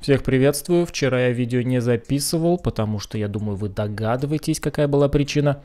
Всех приветствую. Вчера я видео не записывал, потому что я думаю, вы догадываетесь, какая была причина.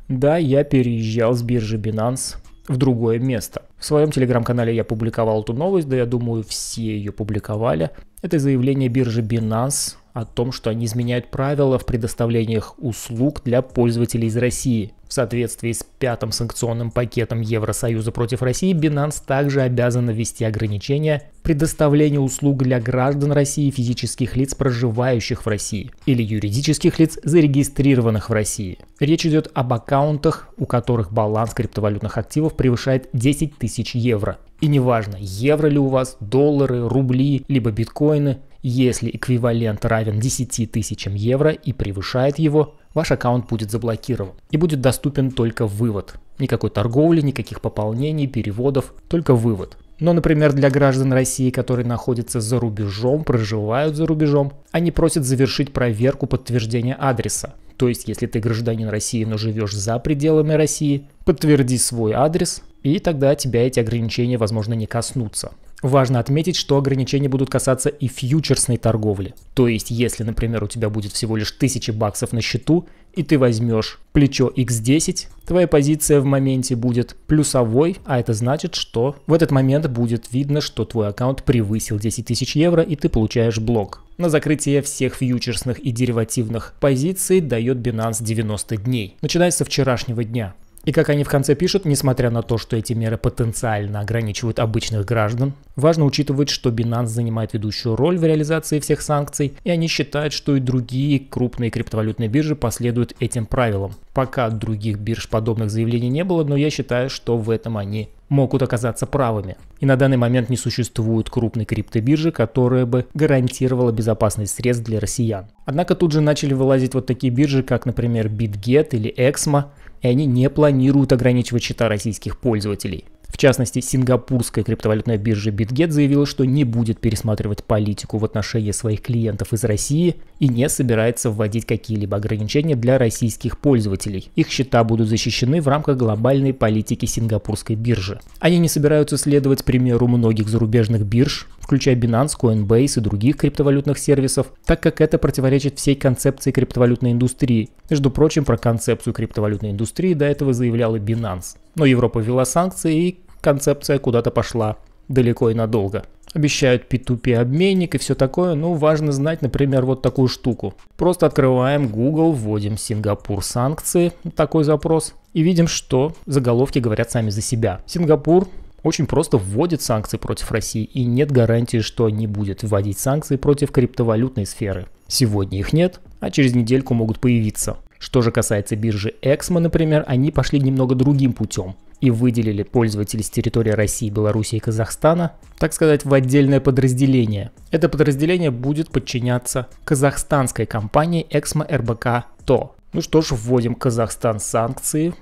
Да, я переезжал с биржи Binance в другое место. В своем телеграм-канале я публиковал эту новость, да я думаю, все ее публиковали. Это заявление биржи Binance о том, что они изменяют правила в предоставлениях услуг для пользователей из России. В соответствии с 5-м санкционным пакетом Евросоюза против России, Binance также обязана ввести ограничения предоставления услуг для граждан России, физических лиц, проживающих в России, или юридических лиц, зарегистрированных в России. Речь идет об аккаунтах, у которых баланс криптовалютных активов превышает 10 тысяч евро. И неважно, евро ли у вас, доллары, рубли, либо биткоины, если эквивалент равен 10 тысячам евро и превышает его, ваш аккаунт будет заблокирован и будет доступен только вывод. Никакой торговли, никаких пополнений, переводов, только вывод. Но, например, для граждан России, которые находятся за рубежом, проживают за рубежом, они просят завершить проверку подтверждения адреса. То есть, если ты гражданин России, но живешь за пределами России, подтверди свой адрес, и тогда тебя эти ограничения, возможно, не коснутся. Важно отметить, что ограничения будут касаться и фьючерсной торговли. То есть, если, например, у тебя будет всего лишь 1000 баксов на счету, и ты возьмешь плечо X10, твоя позиция в моменте будет плюсовой, а это значит, что в этот момент будет видно, что твой аккаунт превысил 10 тысяч евро, и ты получаешь блок. На закрытие всех фьючерсных и деривативных позиций дает Binance 90 дней, начиная со вчерашнего дня. И как они в конце пишут, несмотря на то, что эти меры потенциально ограничивают обычных граждан, важно учитывать, что Binance занимает ведущую роль в реализации всех санкций, и они считают, что и другие крупные криптовалютные биржи последуют этим правилам. Пока от других бирж подобных заявлений не было, но я считаю, что в этом они могут оказаться правыми. И на данный момент не существует крупной криптобиржи, которая бы гарантировала безопасность средств для россиян. Однако тут же начали вылазить вот такие биржи, как, например, BitGet или Exmo, и они не планируют ограничивать счета российских пользователей. В частности, сингапурская криптовалютная биржа BitGet заявила, что не будет пересматривать политику в отношении своих клиентов из России и не собирается вводить какие-либо ограничения для российских пользователей. Их счета будут защищены в рамках глобальной политики сингапурской биржи. Они не собираются следовать примеру многих зарубежных бирж, включая Binance, Coinbase и других криптовалютных сервисов, так как это противоречит всей концепции криптовалютной индустрии. Между прочим, про концепцию криптовалютной индустрии до этого заявлял и Binance. Но Европа ввела санкции, и концепция куда-то пошла далеко и надолго. Обещают P2P обменник и все такое, но важно знать, например, вот такую штуку. Просто открываем Google, вводим Сингапур санкции, такой запрос, и видим, что заголовки говорят сами за себя. Сингапур очень просто вводит санкции против России, и нет гарантии, что не будет вводить санкции против криптовалютной сферы. Сегодня их нет, а через недельку могут появиться. Что же касается биржи Exmo, например, они пошли немного другим путем и выделили пользователей с территории России, Беларуси и Казахстана, так сказать, в отдельное подразделение. Это подразделение будет подчиняться казахстанской компании Exmo RBK TO. Ну что ж, вводим Казахстан санкции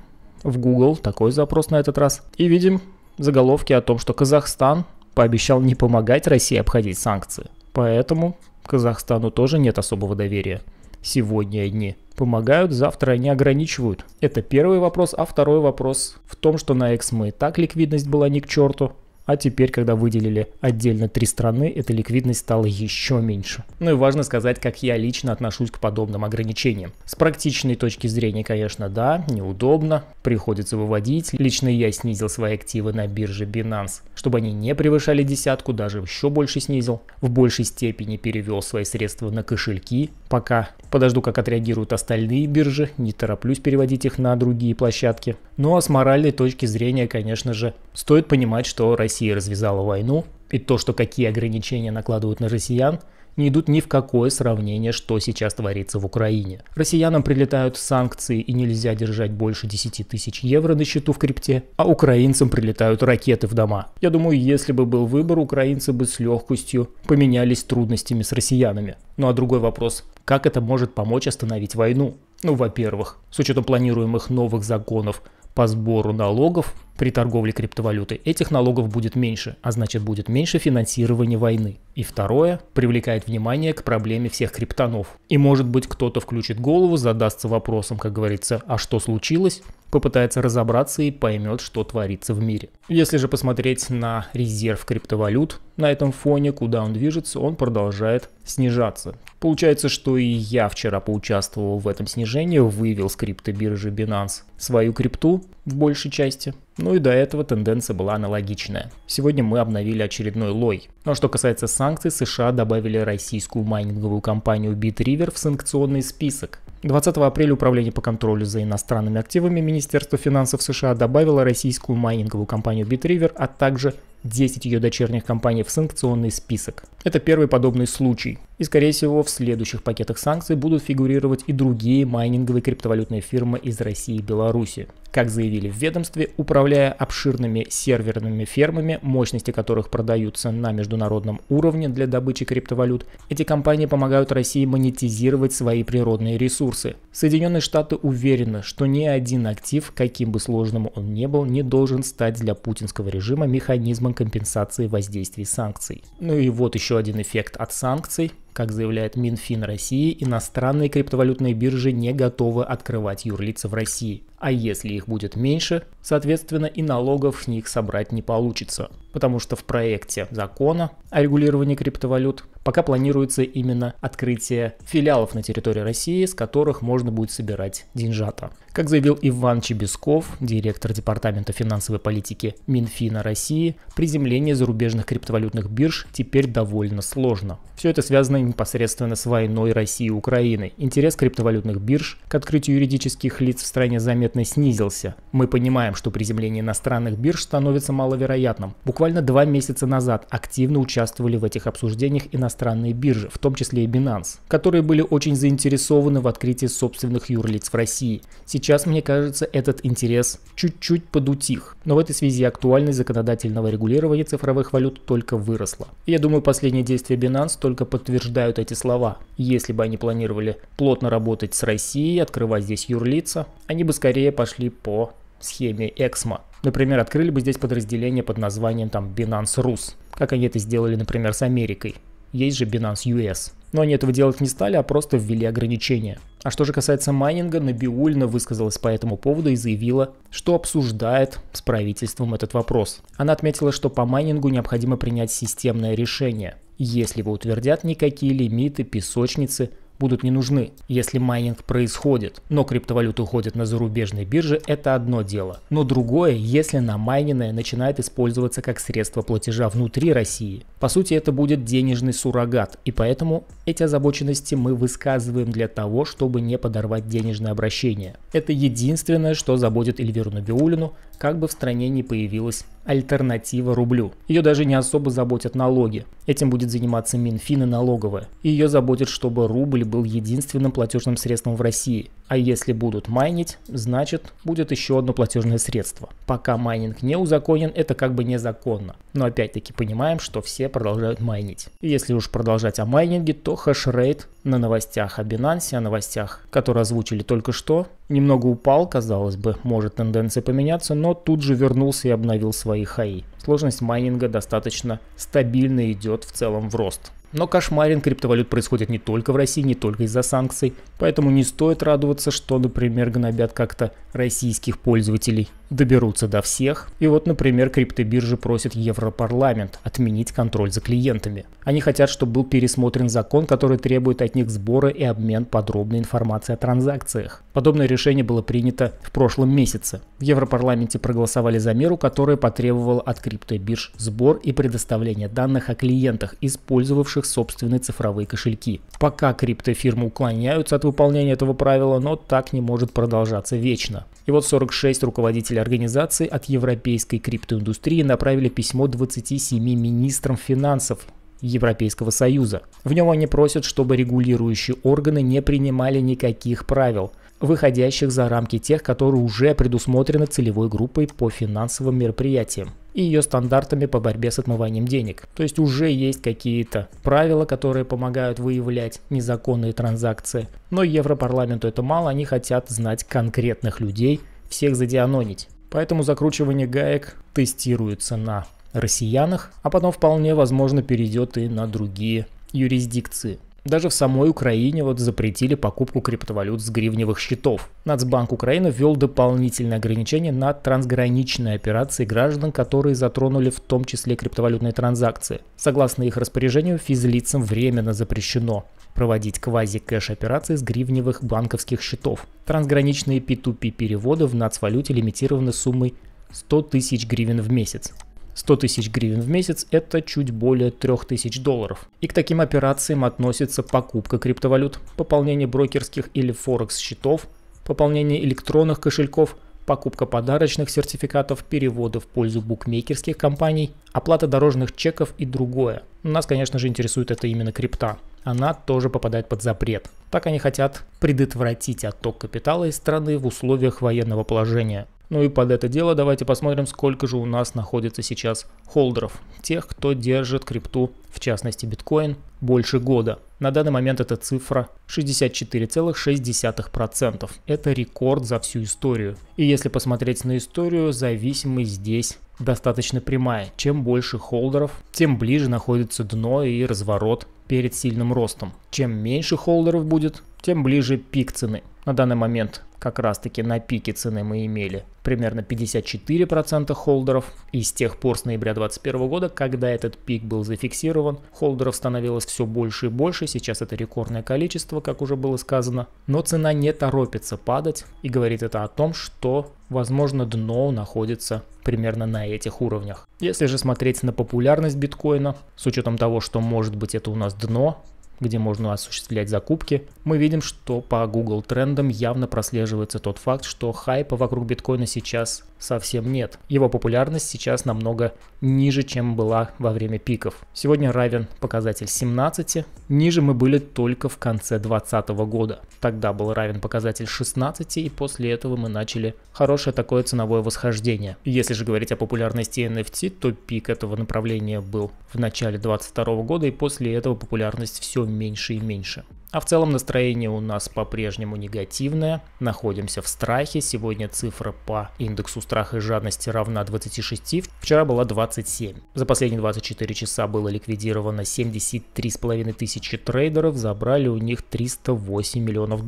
в Google, такой запрос на этот раз, и видим заголовки о том, что Казахстан пообещал не помогать России обходить санкции. Поэтому Казахстану тоже нет особого доверия. Сегодня они помогают, завтра они ограничивают. Это первый вопрос, а второй вопрос в том, что на Exmo и так ликвидность была ни к черту. А теперь, когда выделили отдельно 3 страны, эта ликвидность стала еще меньше. Ну и важно сказать, как я лично отношусь к подобным ограничениям. С практичной точки зрения, конечно, да, неудобно, приходится выводить. Лично я снизил свои активы на бирже Binance, чтобы они не превышали десятку, даже еще больше снизил. В большей степени перевел свои средства на кошельки. Пока подожду, как отреагируют остальные биржи, не тороплюсь переводить их на другие площадки. Ну а с моральной точки зрения, конечно же, стоит понимать, что Россия развязала войну, и то, что какие ограничения накладывают на россиян, не идут ни в какое сравнение, что сейчас творится в Украине. Россиянам прилетают санкции и нельзя держать больше 10 тысяч евро на счету в крипте, а украинцам прилетают ракеты в дома. Я думаю, если бы был выбор, украинцы бы с легкостью поменялись трудностями с россиянами. Ну а другой вопрос, как это может помочь остановить войну? Ну, во-первых, с учетом планируемых новых законов по сбору налогов при торговле криптовалютой, этих налогов будет меньше, а значит будет меньше финансирования войны. И второе, привлекает внимание к проблеме всех криптонов. И может быть кто-то включит голову, задастся вопросом, как говорится, а что случилось? попытается разобраться и поймет, что творится в мире. Если же посмотреть на резерв криптовалют на этом фоне, куда он движется, он продолжает снижаться. Получается, что и я вчера поучаствовал в этом снижении, вывел с криптобиржи Binance свою крипту в большей части. Ну и до этого тенденция была аналогичная. Сегодня мы обновили очередной лой. Ну а что касается санкций, США добавили российскую майнинговую компанию BitRiver в санкционный список. 20 апреля Управление по контролю за иностранными активами Министерства финансов США добавило российскую майнинговую компанию BitRiver, а также 10 ее дочерних компаний в санкционный список. Это первый подобный случай. И скорее всего в следующих пакетах санкций будут фигурировать и другие майнинговые криптовалютные фирмы из России и Беларуси. Как заявили в ведомстве, управляя обширными серверными фермами, мощности которых продаются на международном уровне для добычи криптовалют, эти компании помогают России монетизировать свои природные ресурсы. Соединенные Штаты уверены, что ни один актив, каким бы сложным он ни был, не должен стать для путинского режима механизмом компенсации воздействий санкций. Ну и вот еще один эффект от санкций. Как заявляет Минфин России, иностранные криптовалютные биржи не готовы открывать юрлица в России. А если их будет меньше, соответственно и налогов с них собрать не получится. Потому что в проекте закона о регулировании криптовалют пока планируется именно открытие филиалов на территории России, с которых можно будет собирать деньжата. Как заявил Иван Чебесков, директор Департамента финансовой политики Минфина России, приземление зарубежных криптовалютных бирж теперь довольно сложно. Все это связано непосредственно с войной России и Украины. Интерес криптовалютных бирж к открытию юридических лиц в стране заметно снизился. Мы понимаем, что приземление иностранных бирж становится маловероятным. Буквально 2 месяца назад активно участвовали в этих обсуждениях иностранные биржи, в том числе и Binance, которые были очень заинтересованы в открытии собственных юрлиц в России. Сейчас, мне кажется, этот интерес чуть-чуть подутих, но в этой связи актуальность законодательного регулирования цифровых валют только выросла. И я думаю, последние действия Binance только подтверждают эти слова. Если бы они планировали плотно работать с Россией, открывать здесь юрлица, они бы скорее пошли по схеме Эксмо. Например, открыли бы здесь подразделение под названием Binance Rus, как они это сделали, например, с Америкой. Есть же Binance US. Но они этого делать не стали, а просто ввели ограничения. А что же касается майнинга, Набиуллина высказалась по этому поводу и заявила, что обсуждает с правительством этот вопрос. Она отметила, что по майнингу необходимо принять системное решение. Если его утвердят, никакие лимиты, песочницы будут не нужны, если майнинг происходит, но криптовалюты уходят на зарубежные биржи, это одно дело. Но другое, если намайненное начинает использоваться как средство платежа внутри России. По сути, это будет денежный суррогат, и поэтому эти озабоченности мы высказываем для того, чтобы не подорвать денежное обращение. Это единственное, что заботит Эльвиру Набиуллину, как бы в стране не появилась альтернатива рублю. Ее даже не особо заботят налоги. Этим будет заниматься Минфин и налоговая. И ее заботит, чтобы рубль был единственным платежным средством в России. А если будут майнить, значит будет еще одно платежное средство. Пока майнинг не узаконен, это как бы незаконно. Но опять-таки понимаем, что все продолжают майнить. И если уж продолжать о майнинге, то хешрейт на новостях о Binance, о новостях, которые озвучили только что, немного упал, казалось бы, может тенденция поменяться, но тут же вернулся и обновил свои хаи. Сложность майнинга достаточно стабильно идет в целом в рост. Но кошмаринг криптовалют происходит не только в России, не только из-за санкций, поэтому не стоит радоваться, что, например, гнобят как-то российских пользователей. Доберутся до всех. И вот, например, криптобиржи просят Европарламент отменить контроль за клиентами. Они хотят, чтобы был пересмотрен закон, который требует от них сбора и обмен подробной информацией о транзакциях. Подобное решение было принято в прошлом месяце. В Европарламенте проголосовали за меру, которая потребовала от криптобирж сбор и предоставление данных о клиентах, использовавших собственные цифровые кошельки. Пока криптофирмы уклоняются от выполнения этого правила, но так не может продолжаться вечно. И вот 46 руководителей организаций от европейской криптоиндустрии направили письмо 27 министрам финансов Европейского Союза. В нем они просят, чтобы регулирующие органы не принимали никаких правил, выходящих за рамки тех, которые уже предусмотрены целевой группой по финансовым мероприятиям и ее стандартами по борьбе с отмыванием денег. То есть уже есть какие-то правила, которые помогают выявлять незаконные транзакции. Но Европарламенту это мало, они хотят знать конкретных людей, всех задианонить. Поэтому закручивание гаек тестируется на россиянах, а потом вполне возможно перейдет и на другие юрисдикции. Даже в самой Украине вот запретили покупку криптовалют с гривневых счетов. Нацбанк Украины ввел дополнительные ограничения на трансграничные операции граждан, которые затронули в том числе криптовалютные транзакции. Согласно их распоряжению, физлицам временно запрещено проводить квази-кэш-операции с гривневых банковских счетов. Трансграничные P2P переводы в нацвалюте лимитированы суммой 100 тысяч гривен в месяц. 100 тысяч гривен в месяц – это чуть более $3000. И к таким операциям относится покупка криптовалют, пополнение брокерских или форекс счетов, пополнение электронных кошельков, покупка подарочных сертификатов, переводы в пользу букмекерских компаний, оплата дорожных чеков и другое. Нас, конечно же, интересует это именно крипта. Она тоже попадает под запрет. Так они хотят предотвратить отток капитала из страны в условиях военного положения. Ну и под это дело давайте посмотрим, сколько же у нас находится сейчас холдеров. Тех, кто держит крипту, в частности биткоин, больше года. На данный момент эта цифра 64,6%. Это рекорд за всю историю. И если посмотреть на историю, зависимость здесь достаточно прямая. Чем больше холдеров, тем ближе находится дно и разворот перед сильным ростом. Чем меньше холдеров будет, тем ближе пик цены. На данный момент как раз таки на пике цены мы имели примерно 54% холдеров. И с тех пор, с ноября 2021 года, когда этот пик был зафиксирован, холдеров становилось все больше и больше. Сейчас это рекордное количество, как уже было сказано. Но цена не торопится падать. И говорит это о том, что, возможно, дно находится примерно на этих уровнях. Если же смотреть на популярность биткоина, с учетом того, что может быть это у нас дно, где можно осуществлять закупки, мы видим, что по Google трендам явно прослеживается тот факт, что хайпа вокруг биткоина сейчас совсем нет. Его популярность сейчас намного ниже, чем была во время пиков. Сегодня равен показатель 17, ниже мы были только в конце 2020 года. Тогда был равен показатель 16, и после этого мы начали хорошее такое ценовое восхождение. Если же говорить о популярности NFT, то пик этого направления был в начале 2022 года, и после этого популярность все меньше и меньше. А в целом настроение у нас по-прежнему негативное, находимся в страхе, сегодня цифра по индексу страха и жадности равна 26, вчера была 27. За последние 24 часа было ликвидировано 73,5 тысячи трейдеров, забрали у них $308 миллионов.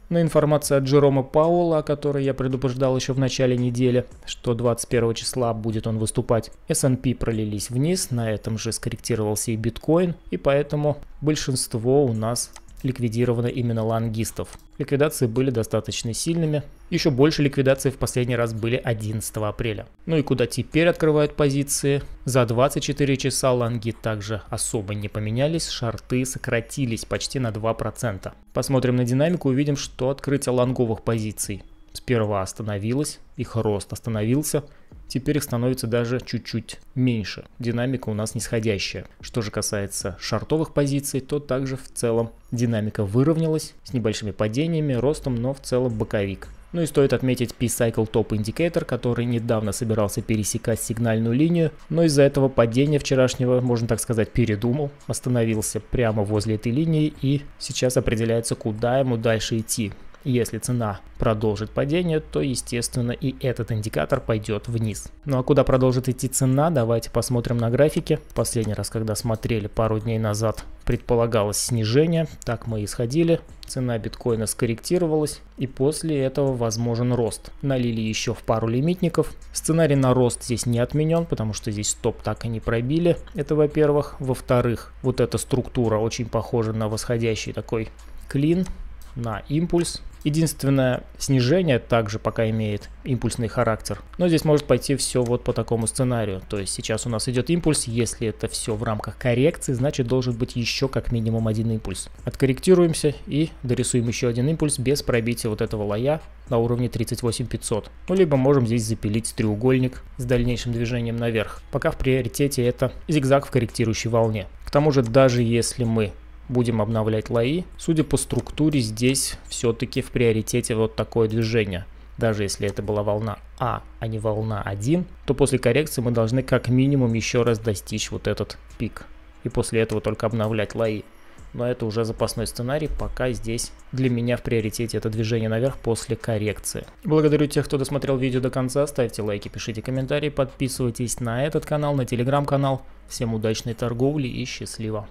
Но информация от Джерома Пауэлла, о которой я предупреждал еще в начале недели, что 21 числа будет он выступать, S&P пролились вниз, на этом же скорректировался и биткоин, и поэтому большинство у нас ликвидировано именно лонгистов. Ликвидации были достаточно сильными. Еще больше ликвидаций в последний раз были 11 апреля. Ну и куда теперь открывают позиции? За 24 часа лонги также особо не поменялись, шорты сократились почти на 2%. Посмотрим на динамику, увидим, что открытие лонговых позиций сперва остановилось, их рост остановился. Теперь их становится даже чуть-чуть меньше. Динамика у нас нисходящая. Что же касается шортовых позиций, то также в целом динамика выровнялась с небольшими падениями, ростом, но в целом боковик. Ну и стоит отметить P-Cycle Top Indicator, который недавно собирался пересекать сигнальную линию, но из-за этого падения вчерашнего, можно так сказать, передумал, остановился прямо возле этой линии и сейчас определяется, куда ему дальше идти. Если цена продолжит падение, то, естественно, и этот индикатор пойдет вниз. Ну а куда продолжит идти цена, давайте посмотрим на графике. Последний раз, когда смотрели пару дней назад, предполагалось снижение. Так мы и сходили. Цена биткоина скорректировалась, и после этого возможен рост. Налили еще в пару лимитников. Сценарий на рост здесь не отменен, потому что здесь стоп так и не пробили. Это во-первых. Во-вторых, вот эта структура очень похожа на восходящий такой клин, на импульс. Единственное снижение также пока имеет импульсный характер, но здесь может пойти все вот по такому сценарию. То есть сейчас у нас идет импульс, если это все в рамках коррекции, значит должен быть еще как минимум один импульс. Откорректируемся и дорисуем еще один импульс без пробития вот этого лоя на уровне 38500. Ну либо можем здесь запилить треугольник с дальнейшим движением наверх. Пока в приоритете это зигзаг в корректирующей волне. К тому же даже если мы будем обновлять лои, судя по структуре, здесь все-таки в приоритете вот такое движение. Даже если это была волна А, а не волна 1, то после коррекции мы должны как минимум еще раз достичь вот этот пик. И после этого только обновлять лои. Но это уже запасной сценарий, пока здесь для меня в приоритете это движение наверх после коррекции. Благодарю тех, кто досмотрел видео до конца, ставьте лайки, пишите комментарии, подписывайтесь на этот канал, на телеграм-канал. Всем удачной торговли и счастливо!